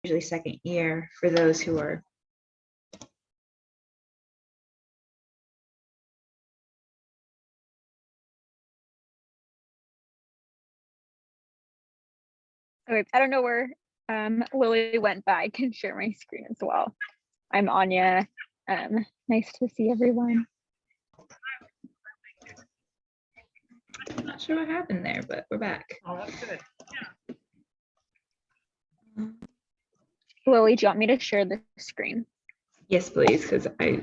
usually second year for those who are Okay, I don't know where Lily went, but I can share my screen as well. I'm Anya. Nice to see everyone. I'm not sure what happened there, but we're back. Oh, that's good. Lily, do you want me to share the screen? Yes, please, because I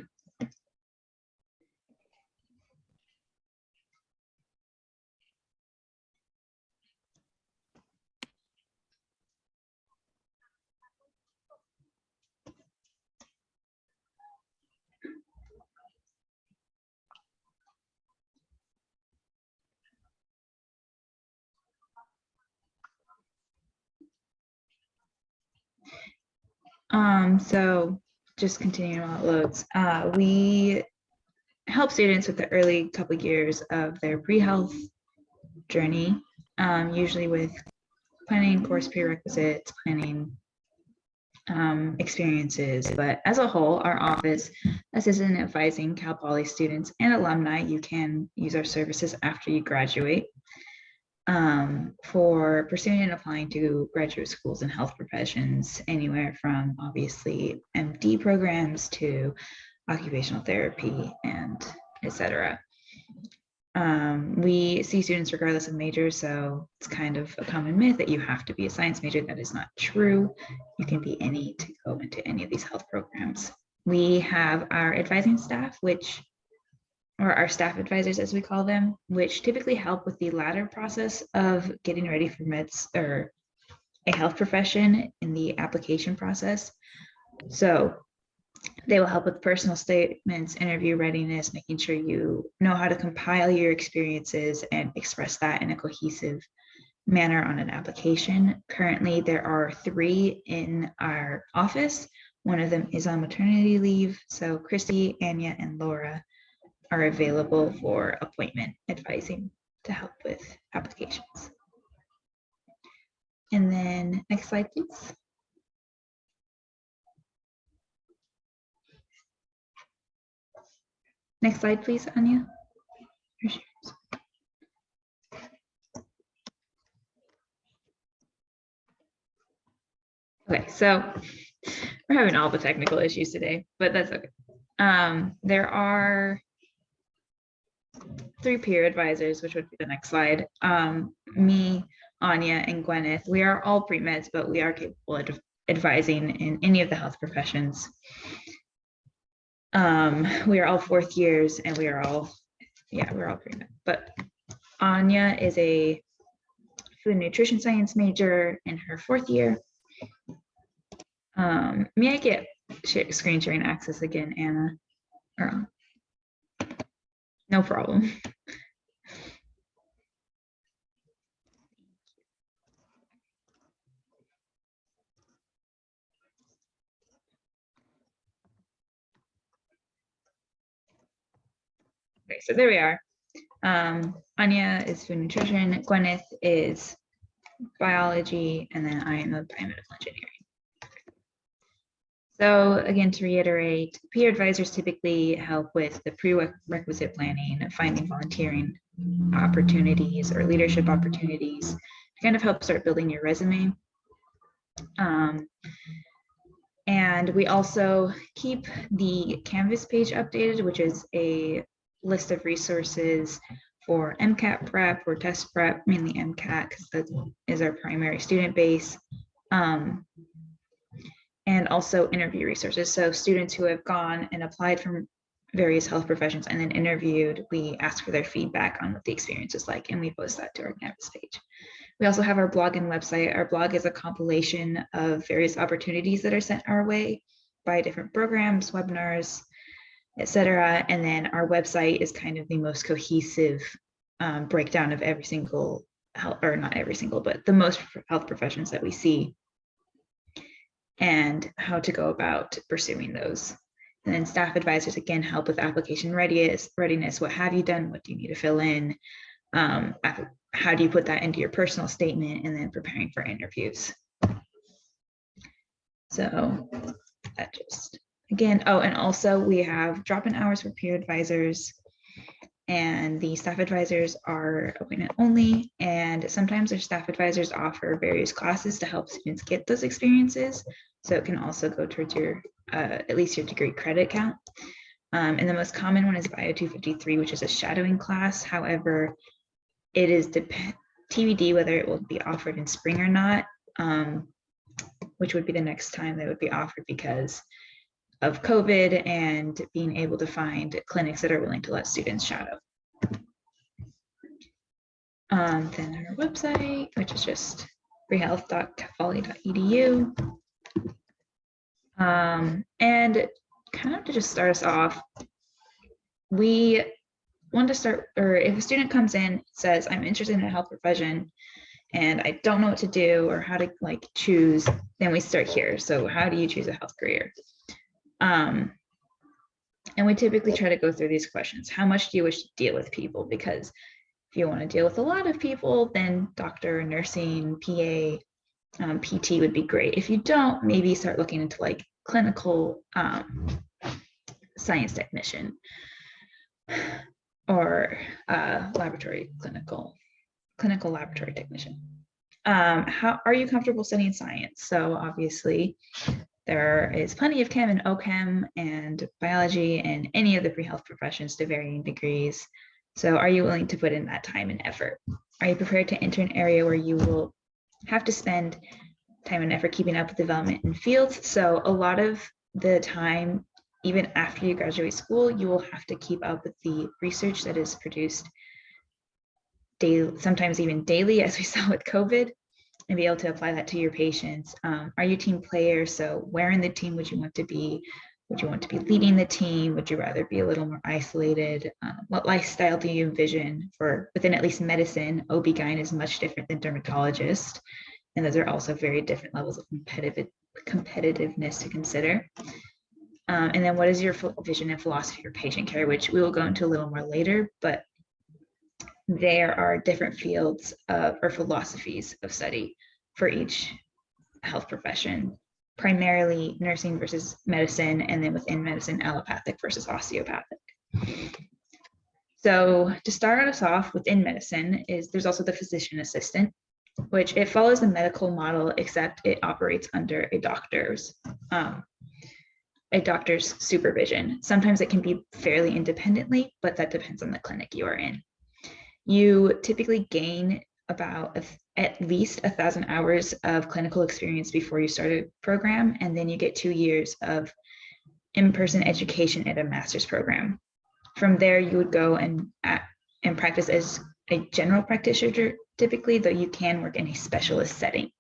so just continuing while it loads, we help students with the early couple years of their pre-health journey, usually with planning course prerequisites, planning experiences, but as a whole, our office assists in advising Cal Poly students and alumni. You can use our services after you graduate for pursuing and applying to graduate schools and health professions, anywhere from obviously MD programs to occupational therapy and etc. We see students regardless of major, so it's kind of a common myth that you have to be a science major. That is not true. You can be any to go into any of these health programs. We have our advising staff, or our staff advisors as we call them, which typically help with the latter process of getting ready for meds or a health profession in the application process. So they will help with personal statements, interview readiness, making sure you know how to compile your experiences and express that in a cohesive manner on an application. Currently, there are 3 in our office. One of them is on maternity leave. So Christy, Anya, and Laura are available for appointment advising to help with applications. And then next slide, please. Next slide, please, Anya. Okay, so we're having all the technical issues today, but that's okay. There are 3 peer advisors, which would be the next slide. Me, Anya, and Gwyneth. We are all pre-meds, but we are capable of advising in any of the health professions. We are all 4th years, and we're all pre-med. But Anya is a food and nutrition science major in her 4th year. May I get screen sharing access again, Anna? No problem. Okay, so there we are. Anya is food nutrition, Gwyneth is biology, and then I am a biomedical engineering. So again, to reiterate, peer advisors typically help with the prerequisite planning, finding volunteering opportunities or leadership opportunities to kind of help start building your resume. And we also keep the Canvas page updated, which is a list of resources for MCAT prep or test prep, mainly MCAT, because that is our primary student base. And also interview resources. So students who have gone and applied from various health professions and then interviewed, we ask for their feedback on what the experience is like, and we post that to our Canvas page. We also have our blog and website. Our blog is a compilation of various opportunities that are sent our way by different programs, webinars, etc. And then our website is kind of the most cohesive breakdown of every single health, or not every single, but the most health professions that we see and how to go about pursuing those. And then staff advisors, again, help with application readiness. What have you done? What do you need to fill in? How do you put that into your personal statement? And then preparing for interviews. So that just, again, oh, and also we have drop-in hours for peer advisors, and the staff advisors are appointment only. And sometimes our staff advisors offer various classes to help students get those experiences. So it can also go towards your, at least your degree credit count. And the most common one is Bio 253, which is a shadowing class. However, it is TBD whether it will be offered in spring or not, which would be the next time that would be offered because of COVID and being able to find clinics that are willing to let students shadow. Then our website, which is just freehealth.cal poly.edu. And kind of to just start us off, we want to start, or if a student comes in, says, I'm interested in a health profession and I don't know what to do or how to like choose, then we start here. So how do you choose a health career? And we typically try to go through these questions. How much do you wish to deal with people? Because if you want to deal with a lot of people, then doctor, nursing, PA, PT would be great. If you don't, maybe start looking into like clinical science technician or laboratory clinical laboratory technician. How are you comfortable studying science? So obviously there is plenty of chem and OChem and biology and any of the pre-health professions to varying degrees. So are you willing to put in that time and effort? Are you prepared to enter an area where you will have to spend time and effort keeping up with development in fields? So a lot of the time, even after you graduate school, you will have to keep up with the research that is produced daily, sometimes even daily, as we saw with COVID, and be able to apply that to your patients. Are you a team player? So where in the team would you want to be? Would you want to be leading the team? Would you rather be a little more isolated? What lifestyle do you envision for within at least medicine? OB-GYN is much different than dermatologist. And those are also very different levels of competitiveness to consider. And then what is your vision and philosophy for patient care, which we will go into a little more later, but there are different fields of, or philosophies of study for each health profession, primarily nursing versus medicine, and then within medicine, allopathic versus osteopathic. So to start us off within medicine is there's also the physician assistant, which it follows the medical model, except it operates under a doctor's supervision. Sometimes it can be fairly independently, but that depends on the clinic you are in. You typically gain about at least 1,000 hours of clinical experience before you start a program, and then you get 2 years of in-person education at a master's program. From there, you would go and practice as a general practitioner typically, though you can work in a specialist setting.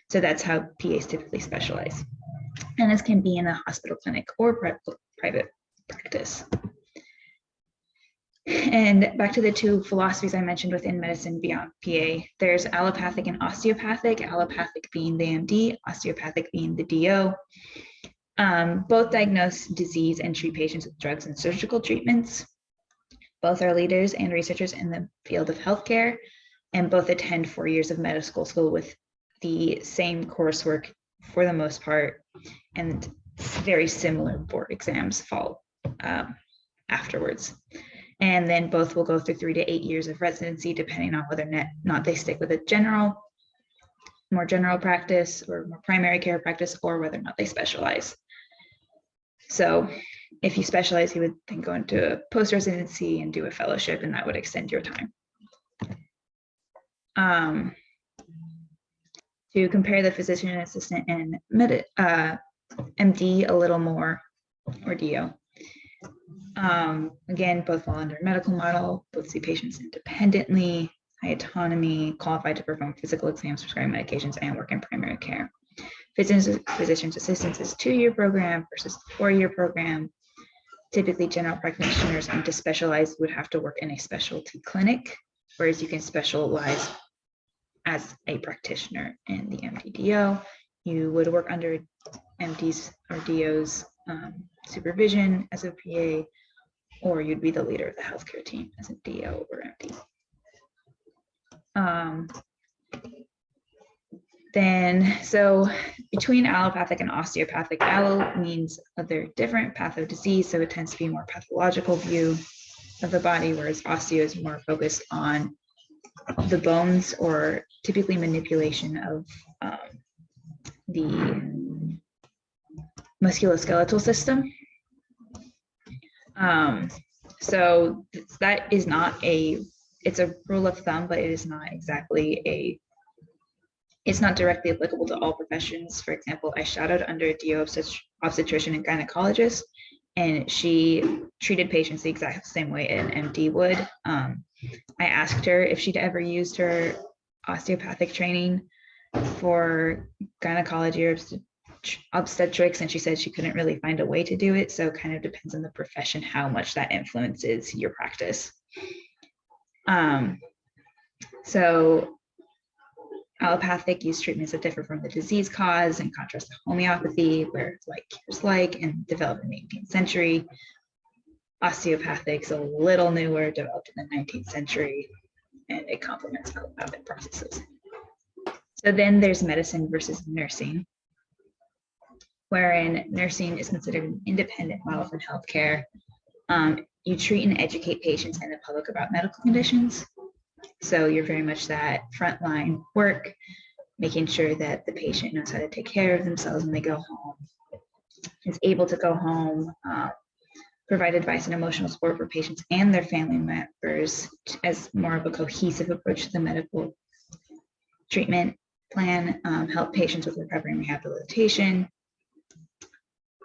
So that's how PAs typically specialize. And this can be in a hospital clinic or private practice. And back to the two philosophies I mentioned within medicine beyond PA, there's allopathic and osteopathic, allopathic being the MD, osteopathic being the DO. Both diagnose disease and treat patients with drugs and surgical treatments. Both are leaders and researchers in the field of healthcare, and both attend 4 years of medical school with the same coursework for the most part, and very similar board exams fall afterwards. And then both will go through 3 to 8 years of residency, depending on whether or not they stick with a more general practice or more primary care practice, or whether or not they specialize. So if you specialize, you would then go into a post-residency and do a fellowship, and that would extend your time. To compare the physician assistant and MD a little more, or DO. Again, both fall under medical model, both see patients independently, high autonomy, qualified to perform physical exams, prescribe medications, and work in primary care. Physician's assistants is a 2-year program versus a 4-year program. Typically, general practitioners and to specialize would have to work in a specialty clinic, whereas you can specialize as a practitioner in the MD-DO. You would work under MDs or DOs supervision as a PA, or you'd be the leader of the healthcare team as a DO or MD. Then, so between allopathic and osteopathic, allo means they're different pathodisease, so it tends to be a more pathological view of the body, whereas osteo is more focused on the bones or typically manipulation of the musculoskeletal system. So that is not it's a rule of thumb, but it is not exactly it's not directly applicable to all professions. For example, I shadowed under a DO obstetrician and gynecologist, and she treated patients the exact same way an MD would. I asked her if she'd ever used her osteopathic training for gynecology or obstetrics, and she said she couldn't really find a way to do it. So it kind of depends on the profession how much that influences your practice. So allopathic use treatments that differ from the disease cause, in contrast to homeopathy, where it's like cures like, and developed in the 18th century. Osteopathic a little newer, developed in the 19th century, and it complements allopathic processes. So then there's medicine versus nursing, wherein nursing is considered an independent model from healthcare. You treat and educate patients and the public about medical conditions. So you're very much that frontline work, making sure that the patient knows how to take care of themselves when they go home, is able to go home, provide advice and emotional support for patients and their family members as more of a cohesive approach to the medical treatment plan, help patients with recovery and rehabilitation,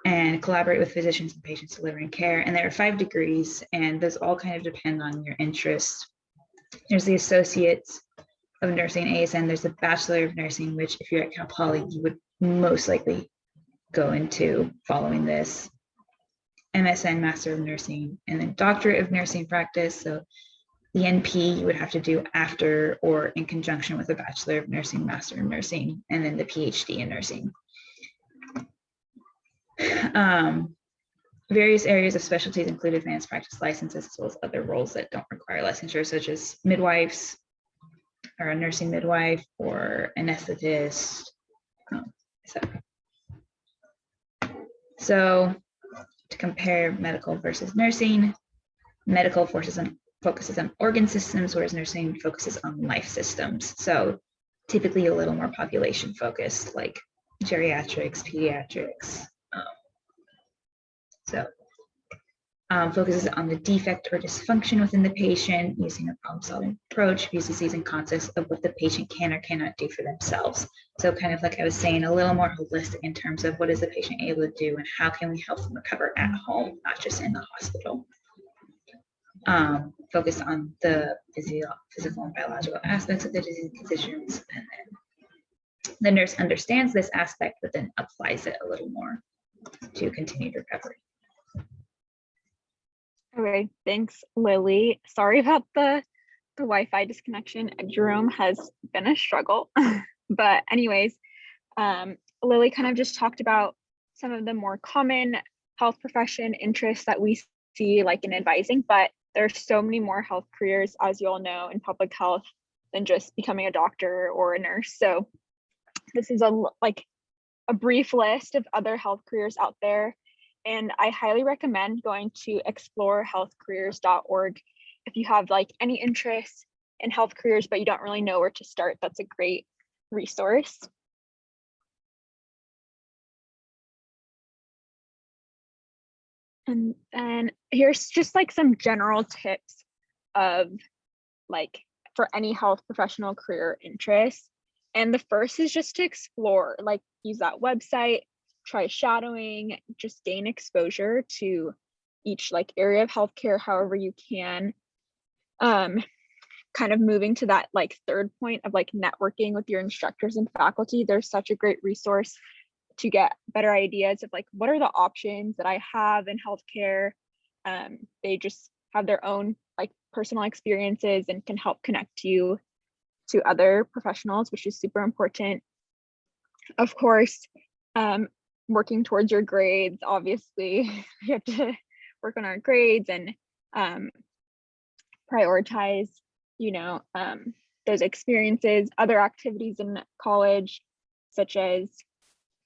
and collaborate with physicians and patients delivering care. And there are 5 degrees, and those all kind of depend on your interest. There's the Associates of Nursing, ASN. There's the Bachelor of Nursing, which if you're at Cal Poly, you would most likely go into following this. MSN, Master of Nursing, and then Doctorate of Nursing Practice. So the NP you would have to do after or in conjunction with a Bachelor of Nursing, Master of Nursing, and then the PhD in nursing. Various areas of specialties include advanced practice licenses, as well as other roles that don't require licensure, such as midwives, or a nursing midwife, or anesthetist, etc. So to compare medical versus nursing, medical focuses on organ systems, whereas nursing focuses on life systems. So typically a little more population focused, like geriatrics, pediatrics. Focuses on the defect or dysfunction within the patient, using a problem-solving approach, uses these in context of what the patient can or cannot do for themselves. So kind of like I was saying, a little more holistic in terms of what is the patient able to do and how can we help them recover at home, not just in the hospital. Focus on the physical and biological aspects of the disease conditions, and then the nurse understands this aspect, but then applies it a little more to continued recovery. Okay, thanks, Lily. Sorry about the Wi-Fi disconnection at Jerome has been a struggle. But anyways, Lily kind of just talked about some of the more common health profession interests that we see like in advising, but there's so many more health careers, as you all know, in public health than just becoming a doctor or a nurse. So this is a brief list of other health careers out there. And I highly recommend going to explorehealthcareers.org. If you have like any interest in health careers, but you don't really know where to start, that's a great resource. And then here's just like some general tips of like for any health professional career interest. And the first is just to explore, like use that website, try shadowing, just gain exposure to each like area of healthcare however you can. Kind of moving to that like third point of like networking with your instructors and faculty. There's such a great resource to get better ideas of like what are the options that I have in healthcare. They just have their own like personal experiences and can help connect you to other professionals, which is super important. Of course, working towards your grades, obviously you have to work on our grades and prioritize, those experiences, other activities in college, such as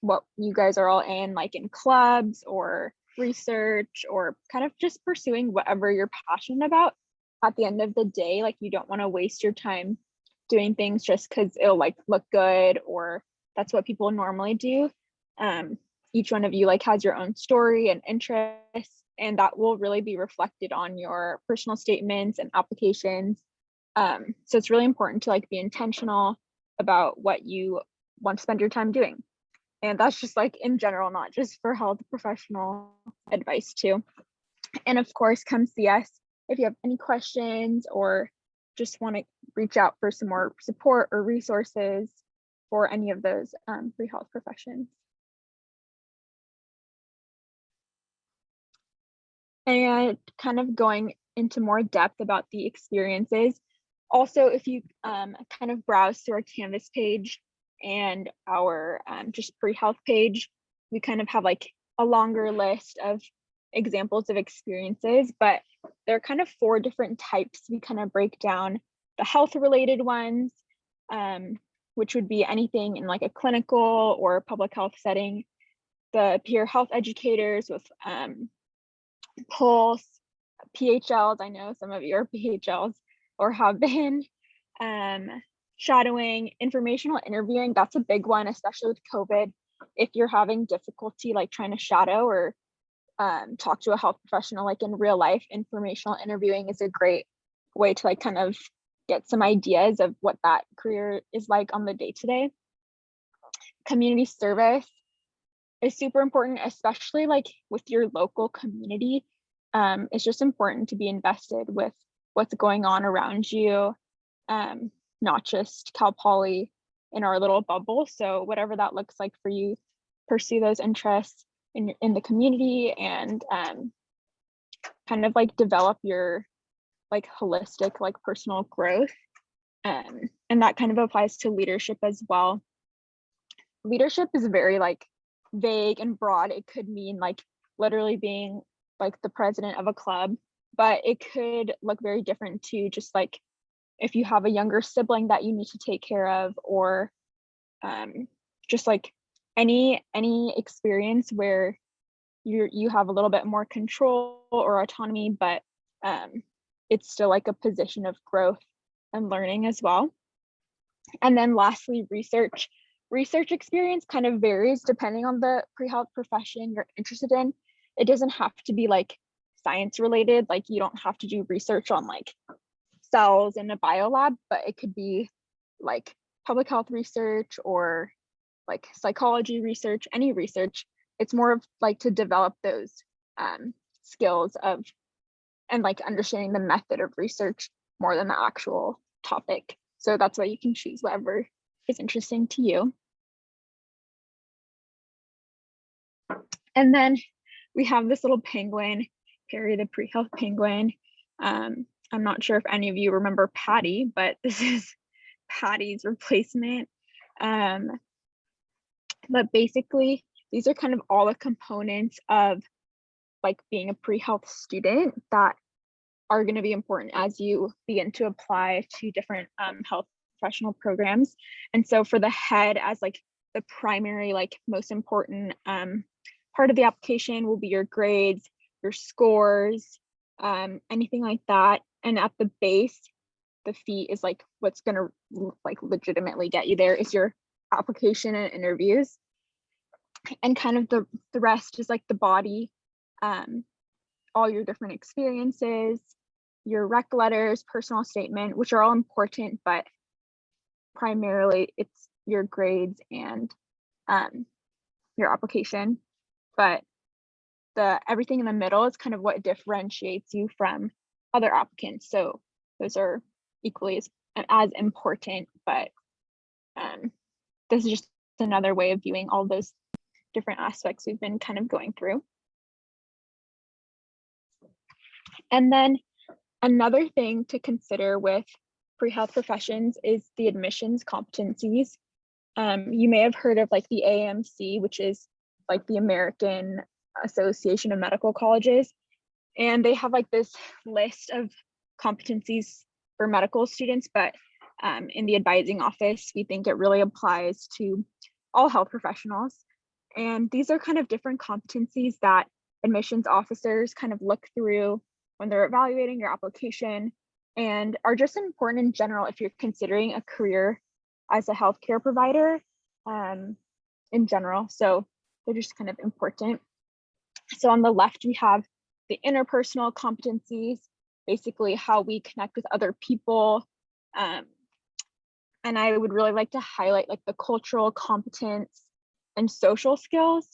what you guys are all in, like in clubs or research, or kind of just pursuing whatever you're passionate about. At the end of the day, like you don't want to waste your time doing things just because it'll like look good or that's what people normally do. Each one of you like has your own story and interests, and that will really be reflected on your personal statements and applications. So it's really important to like be intentional about what you want to spend your time doing. And that's just like in general, not just for health professional advice too. And of course, come see us if you have any questions or just want to reach out for some more support or resources for any of those pre-health professions. And kind of going into more depth about the experiences. Also, if you kind of browse through our Canvas page and our just pre-health page, we kind of have like a longer list of examples of experiences, but there are kind of 4 different types. We kind of break down the health related ones, which would be anything in like a clinical or public health setting, the peer health educators with Pulse, PHLs. I know some of you are PHLs or have been. Shadowing, informational interviewing, that's a big one, especially with COVID. If you're having difficulty like trying to shadow or talk to a health professional like in real life, informational interviewing is a great way to like kind of get some ideas of what that career is like on the day-to-day. Community service is super important, especially like with your local community. It's just important to be invested with what's going on around you, not just Cal Poly in our little bubble. So whatever that looks like for you, pursue those interests in the community and kind of like develop your like holistic like personal growth. And that kind of applies to leadership as well. Leadership is very like vague and broad. It could mean like literally being like the president of a club, but it could look very different too, just like if you have a younger sibling that you need to take care of, or just like any experience where you have a little bit more control or autonomy, but it's still like a position of growth and learning as well. And then lastly, research experience kind of varies depending on the pre-health profession you're interested in. It doesn't have to be like science related, like you don't have to do research on like cells in a biolab, but it could be like public health research or like psychology research, any research. It's more of like to develop those skills of and like understanding the method of research more than the actual topic. So that's why you can choose whatever is interesting to you. And then we have this little penguin, Harry the pre-health penguin. I'm not sure if any of you remember Patty, but this is Patty's replacement. But basically, these are kind of all the components of like being a pre-health student that are going to be important as you begin to apply to different health professional programs. And so for the head, as like the primary, like most important part of the application will be your grades, your scores, anything like that. And at the base, the feet is like what's going to like legitimately get you there is your application and interviews. And kind of the rest is like the body, all your different experiences, your rec letters, personal statement, which are all important, but primarily it's your grades and your application. But everything in the middle is kind of what differentiates you from other applicants. So those are equally as important, but this is just another way of viewing all those different aspects we've been kind of going through. And then another thing to consider with pre-health professions is the admissions competencies. You may have heard of like the AAMC, which is like the American Association of Medical Colleges. And they have like this list of competencies for medical students, but in the advising office, we think it really applies to all health professionals. And these are kind of different competencies that admissions officers kind of look through when they're evaluating your application, and are just important in general if you're considering a career as a healthcare provider in general. So they're just kind of important. So on the left, we have the interpersonal competencies, basically how we connect with other people. And I would really like to highlight like the cultural competence and social skills.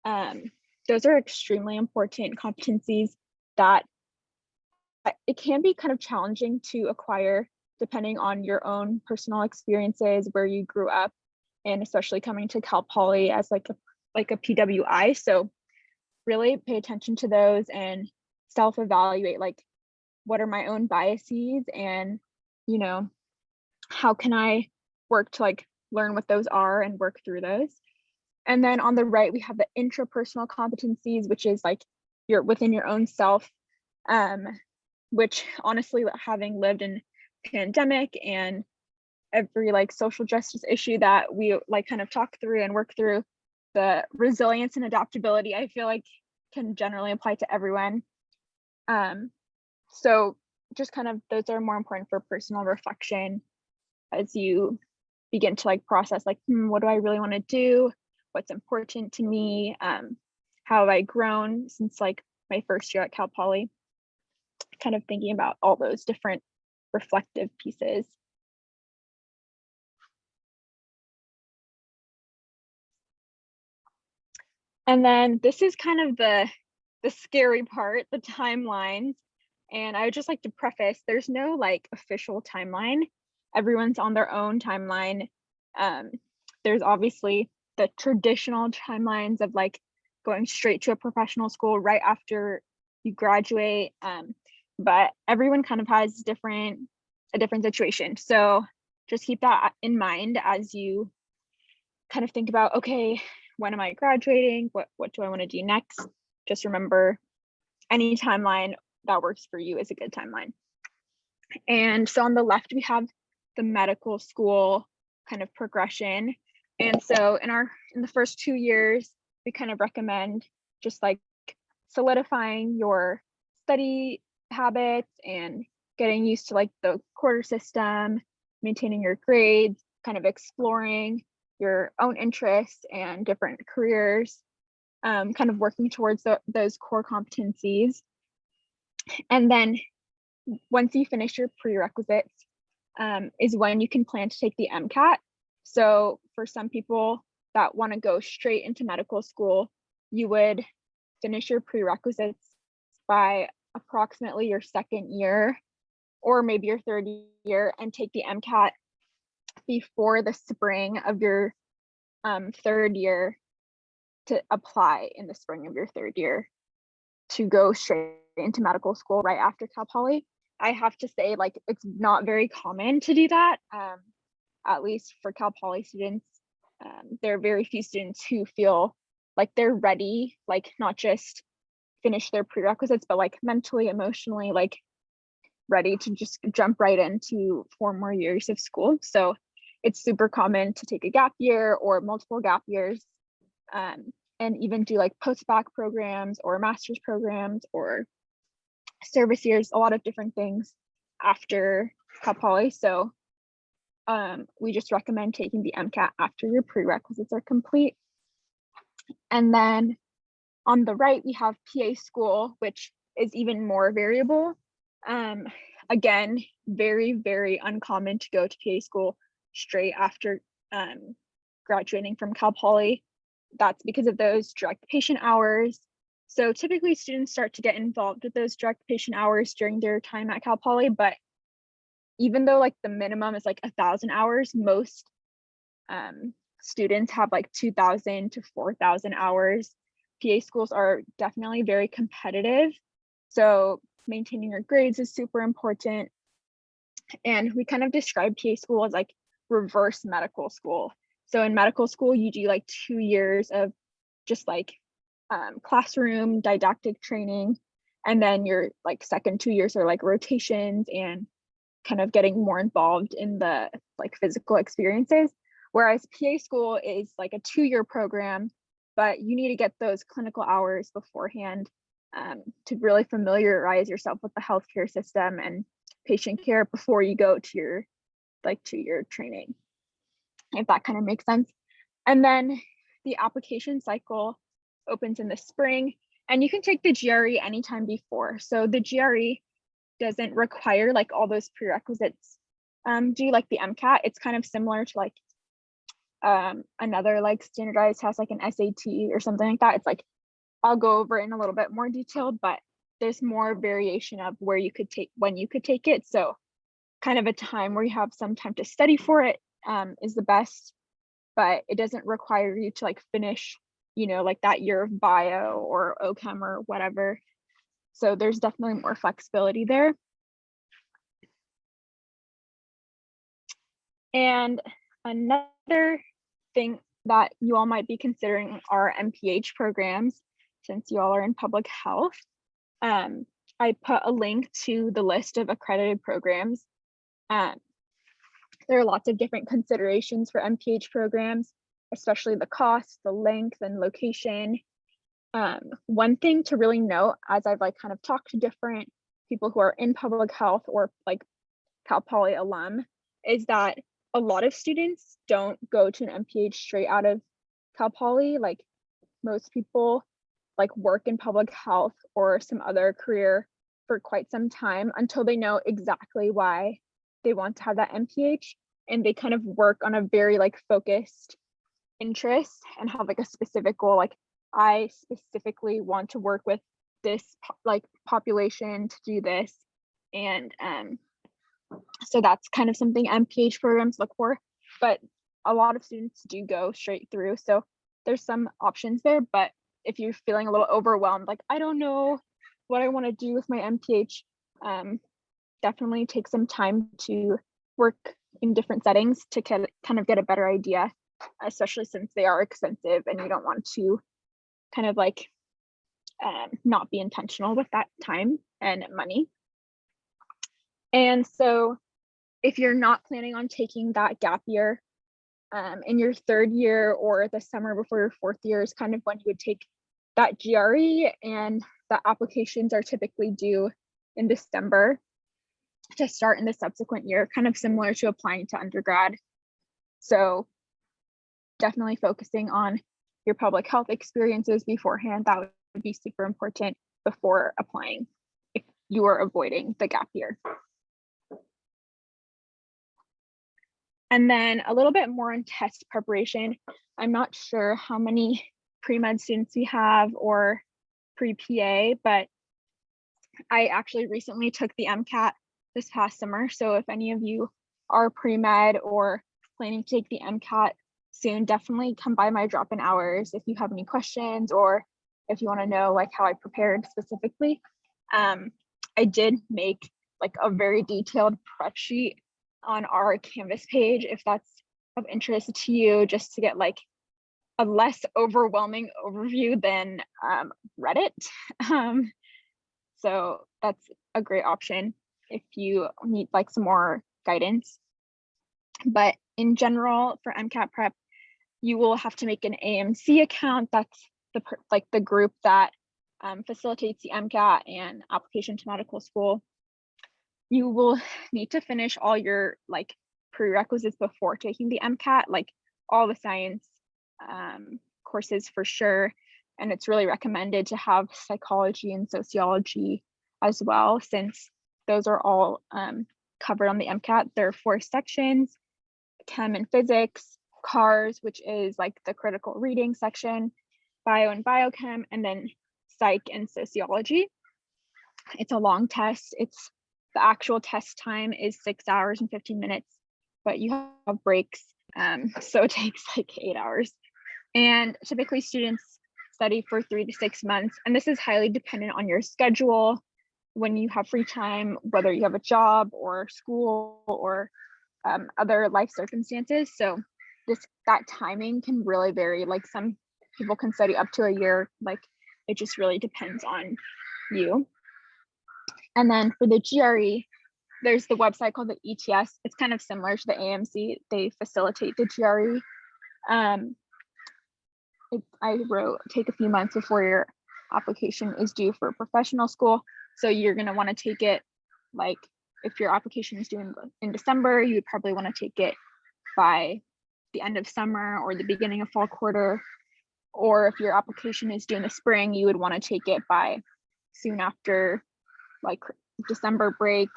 Those are extremely important competencies that it can be kind of challenging to acquire depending on your own personal experiences, where you grew up, and especially coming to Cal Poly as like a PWI. So really pay attention to those and self-evaluate, like what are my own biases, and you know, how can I work to like learn what those are and work through those. And then on the right, we have the intrapersonal competencies, which is like you're within your own self, which honestly, having lived in pandemic and every like social justice issue that we like kind of talk through and work through, the resilience and adaptability, I feel like can generally apply to everyone. So just kind of those are more important for personal reflection as you begin to like process like, what do I really want to do? What's important to me? How have I grown since like my first year at Cal Poly? Kind of thinking about all those different reflective pieces. And then this is kind of the scary part, the timelines. And I would just like to preface, there's no like official timeline. Everyone's on their own timeline. There's obviously the traditional timelines of like going straight to a professional school right after you graduate. But everyone kind of has a different situation. So just keep that in mind as you kind of think about, okay, when am I graduating? What do I want to do next? Just remember any timeline that works for you is a good timeline. And so on the left, we have the medical school kind of progression. And so in the first 2 years, we kind of recommend just like solidifying your study habits and getting used to like the quarter system, maintaining your grades, kind of exploring your own interests and different careers, kind of working towards those core competencies. And then once you finish your prerequisites, is when you can plan to take the MCAT. So for some people that want to go straight into medical school, you would finish your prerequisites by approximately your second year or maybe your third year and take the MCAT before the spring of your third year to apply in the spring of your third year to go straight into medical school right after Cal Poly. I have to say, like, it's not very common to do that, at least for Cal Poly students. There are very few students who feel like they're ready, like not just finish their prerequisites, but like mentally, emotionally, like ready to just jump right into 4 more years of school. So it's super common to take a gap year or multiple gap years, and even do like post-bac programs or master's programs or service years, a lot of different things after Cal Poly. So we just recommend taking the MCAT after your prerequisites are complete. And then on the right, we have PA school, which is even more variable. Again, very, very uncommon to go to PA school straight after graduating from Cal Poly. That's because of those direct patient hours. So typically students start to get involved with those direct patient hours during their time at Cal Poly, but even though like the minimum is like 1,000 hours, most students have like 2,000 to 4,000 hours. PA schools are definitely very competitive. So maintaining your grades is super important. And we kind of describe PA school as like reverse medical school. So in medical school, you do like 2 years of just like classroom didactic training. And then your like second 2 years are like rotations and kind of getting more involved in the like physical experiences. Whereas PA school is like a 2-year program, but you need to get those clinical hours beforehand to really familiarize yourself with the healthcare system and patient care before you go to your like 2-year training, if that kind of makes sense. And then the application cycle opens in the spring, and you can take the GRE anytime before. So the GRE doesn't require like all those prerequisites do like the MCAT. It's kind of similar to like another like standardized test like an SAT or something like that. It's like, I'll go over it in a little bit more detailed, but there's more variation of where you could take, when you could take it. So kind of a time where you have some time to study for it is the best, but it doesn't require you to like finish, you know, like that year of bio or OChem or whatever. So there's definitely more flexibility there. And another thing that you all might be considering are MPH programs, since you all are in public health. I put a link to the list of accredited programs. There are lots of different considerations for MPH programs, especially the cost, the length, and location. One thing to really note, as I've like kind of talked to different people who are in public health or like Cal Poly alum, is that a lot of students don't go to an MPH straight out of Cal Poly. Like most people like work in public health or some other career for quite some time until they know exactly why they want to have that MPH, and they kind of work on a very like focused interest and have like a specific goal. Like I specifically want to work with this like population to do this. And so that's kind of something MPH programs look for, but a lot of students do go straight through. So there's some options there, but if you're feeling a little overwhelmed, like I don't know what I want to do with my MPH, definitely take some time to work in different settings to kind of get a better idea, especially since they are expensive and you don't want to kind of like not be intentional with that time and money. And so if you're not planning on taking that gap year in your 3rd year or the summer before your 4th year is kind of when you would take that GRE, and the applications are typically due in December to start in the subsequent year, kind of similar to applying to undergrad. So definitely focusing on your public health experiences beforehand, that would be super important before applying if you are avoiding the gap year. And then a little bit more on test preparation. I'm not sure how many pre-med students we have or pre-PA, but I actually recently took the MCAT this past summer. So if any of you are pre-med or planning to take the MCAT soon, definitely come by my drop-in hours if you have any questions or if you want to know like how I prepared specifically. I did make like a very detailed prep sheet on our Canvas page if that's of interest to you, just to get like a less overwhelming overview than Reddit. So that's a great option if you need like some more guidance. But in general, for MCAT prep, you will have to make an AMC account. That's the group that facilitates the MCAT and application to medical school. You will need to finish all your like prerequisites before taking the MCAT, like all the science courses for sure. And it's really recommended to have psychology and sociology as well, since those are all covered on the MCAT. There are 4 sections: chem and physics, CARS, which is like the critical reading section, bio and biochem, and then psych and sociology. It's a long test. The actual test time is 6 hours and 15 minutes, but you have breaks. So it takes like 8 hours. And typically students study for 3 to 6 months. And this is highly dependent on your schedule, when you have free time, whether you have a job or school or other life circumstances. So that timing can really vary. Like some people can study up to a year. Like it just really depends on you. And then for the GRE, there's the website called the ETS. It's kind of similar to the AMC. They facilitate the GRE. I wrote, take a few months before your application is due for professional school. So you're going to want to take it, like if your application is due in December, you would probably want to take it by the end of summer or the beginning of fall quarter. Or if your application is due in the spring, you would want to take it by soon after like December break,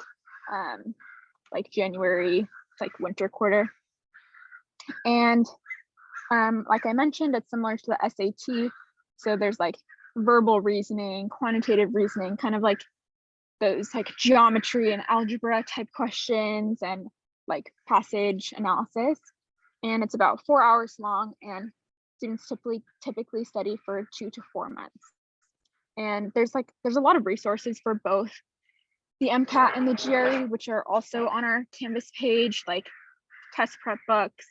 like January, like winter quarter. And like I mentioned, it's similar to the SAT. So there's like verbal reasoning, quantitative reasoning, kind of like those like geometry and algebra type questions and like passage analysis. And it's about 4 hours long, and students typically study for 2 to 4 months. And there's a lot of resources for both the MCAT and the GRE, which are also on our Canvas page, like test prep books.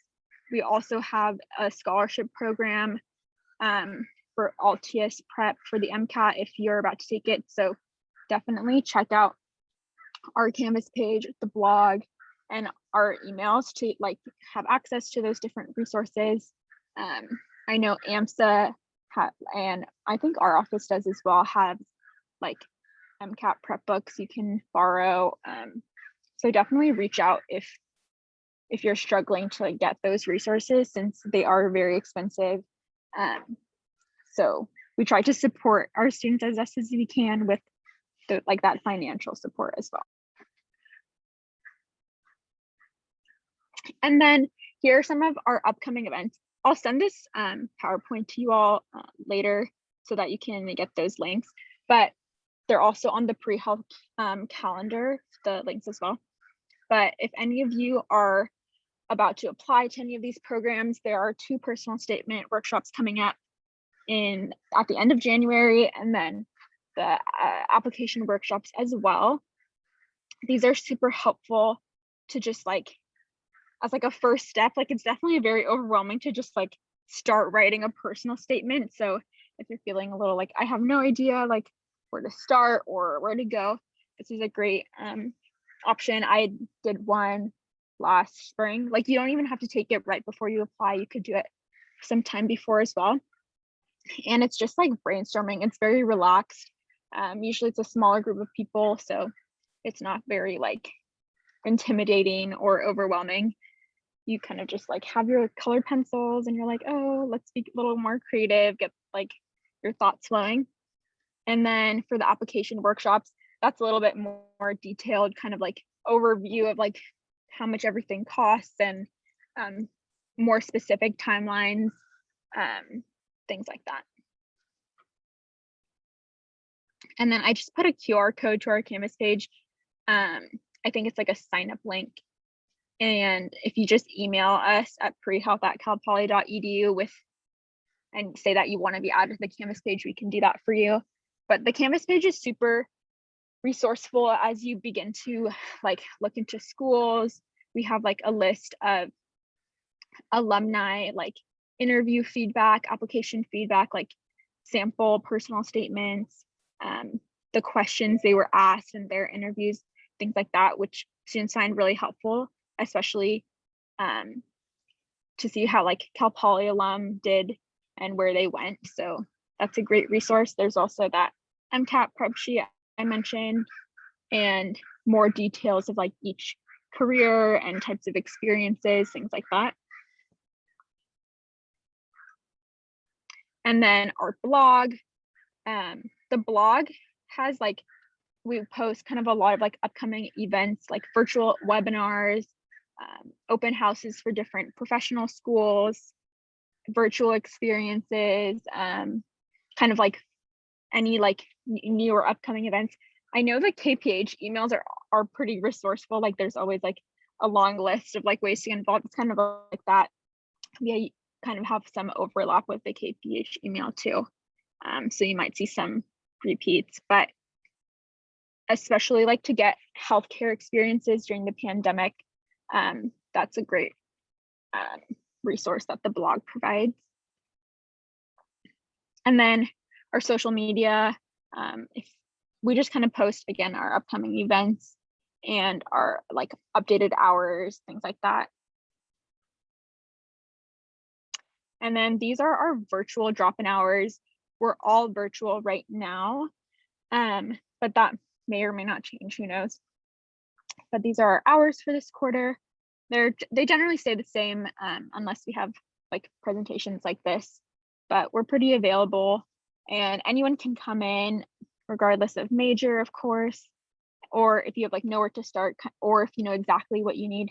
We also have a scholarship program for Altius prep for the MCAT if you're about to take it. So definitely check out our Canvas page, the blog, and our emails to like have access to those different resources. I know AMSA and I think our office does as well, have like MCAT prep books you can borrow. So definitely reach out if you're struggling to like get those resources, since they are very expensive. So we try to support our students as best as we can with like that financial support as well. And then here are some of our upcoming events. I'll send this PowerPoint to you all later so that you can get those links, but they're also on the pre-health calendar, the links as well. But if any of you are about to apply to any of these programs, there are 2 personal statement workshops coming up at the end of January, and then the application workshops as well. These are super helpful to just like, as like a first step. Like it's definitely very overwhelming to just like start writing a personal statement. So if you're feeling a little like, I have no idea like where to start or where to go, this is a great option. I did one last spring. Like you don't even have to take it right before you apply. You could do it sometime before as well. And it's just like brainstorming. It's very relaxed. Usually it's a smaller group of people, so it's not very like intimidating or overwhelming. You kind of just like have your colored pencils and you're like, oh, let's be a little more creative, get like your thoughts flowing. And then for the application workshops, that's a little bit more detailed, kind of like overview of like how much everything costs and more specific timelines, things like that. And then I just put a QR code to our Canvas page. I think it's like a sign up link. And if you just email us at prehealth@calpoly.edu and say that you want to be added to the Canvas page, we can do that for you. But the Canvas page is super resourceful as you begin to like look into schools. We have like a list of alumni, like interview feedback, application feedback, like sample personal statements, the questions they were asked in their interviews, things like that, which students find really helpful, especially to see how like Cal Poly alum did and where they went. So that's a great resource. There's also that MCAT prep sheet I mentioned, and more details of like each career and types of experiences, things like that. And then our blog, the blog has like, we post kind of a lot of like upcoming events, like virtual webinars, open houses for different professional schools, virtual experiences, kind of like any like new or upcoming events. I know the KPH emails are pretty resourceful. Like there's always like a long list of like ways to get involved. It's kind of like that. Yeah, kind of have some overlap with the KPH email too. So you might see some repeats, but especially like to get healthcare experiences during the pandemic, that's a great resource that the blog provides. And then our social media, if we just kind of post again our upcoming events, and our like updated hours, things like that. And then these are our virtual drop-in hours. We're all virtual right now, but that may or may not change, who knows. But these are our hours for this quarter. They generally stay the same unless we have like presentations like this, but we're pretty available and anyone can come in regardless of major, of course, or if you have like nowhere to start, or if you know exactly what you need,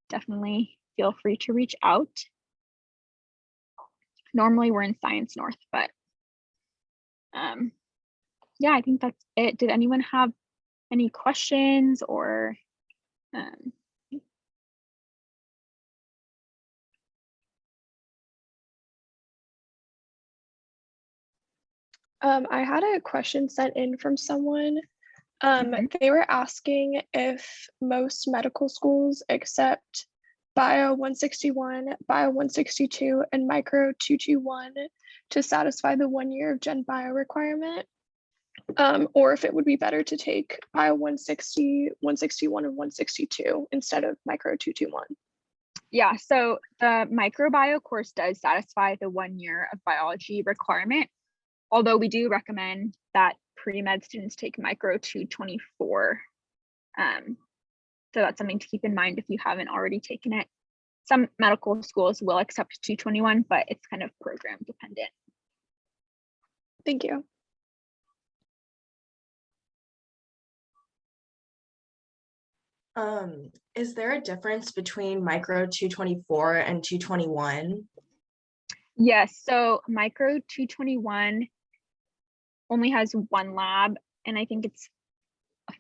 definitely feel free to reach out. Normally we're in Science North, but yeah, I think that's it. Did anyone have any questions or I had a question sent in from someone. Mhm. They were asking if most medical schools accept Bio 161, Bio 162, and Micro 221 to satisfy the 1 year of Gen Bio requirement, or if it would be better to take Bio 160, 161, and 162 instead of Micro 221. Yeah, so the microbiome course does satisfy the 1 year of biology requirement, although we do recommend that pre-med students take Micro 224. So that's something to keep in mind if you haven't already taken it. Some medical schools will accept 221, but it's kind of program dependent. Thank you. Is there a difference between Micro 224 and 221? Yes, so Micro 221 only has one lab, and I think it's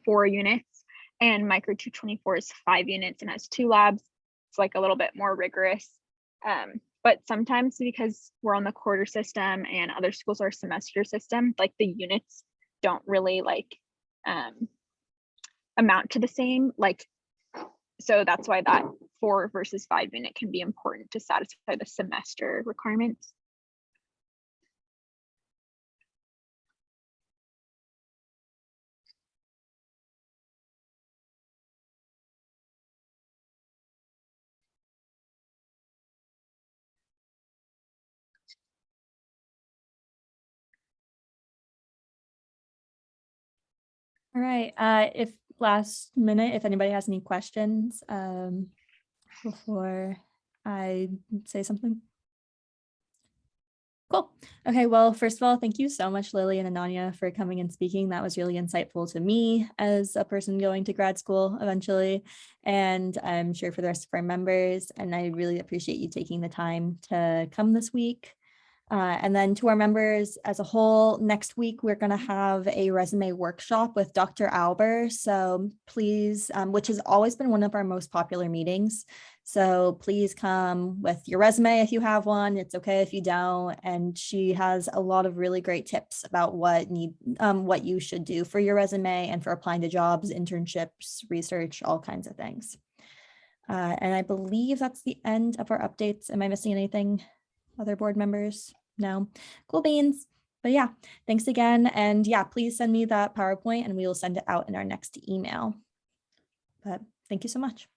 4 units, and Micro 224 is 5 units and has 2 labs. It's like a little bit more rigorous. But sometimes because we're on the quarter system and other schools are semester system, like the units don't really like amount to the same. Like, so that's why that 4 versus 5 unit can be important to satisfy the semester requirements. All right. If last minute, if anybody has any questions before I say something. Cool. Okay, well, first of all, thank you so much, Lily and Ananya, for coming and speaking. That was really insightful to me as a person going to grad school eventually, and I'm sure for the rest of our members. And I really appreciate you taking the time to come this week. And then to our members as a whole, next week, we're going to have a resume workshop with Dr. Alber. So please, which has always been one of our most popular meetings. So please come with your resume if you have one. It's okay if you don't. And she has a lot of really great tips about what you should do for your resume and for applying to jobs, internships, research, all kinds of things. And I believe that's the end of our updates. Am I missing anything, other board members? No, cool beans. But yeah, thanks again. And yeah, please send me that PowerPoint and we will send it out in our next email. But thank you so much.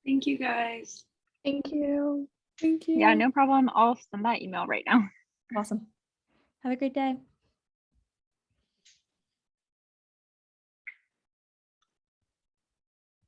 Thank you, guys. Thank you. Thank you. Yeah, no problem. I'll send that email right now. Awesome. Have a great day.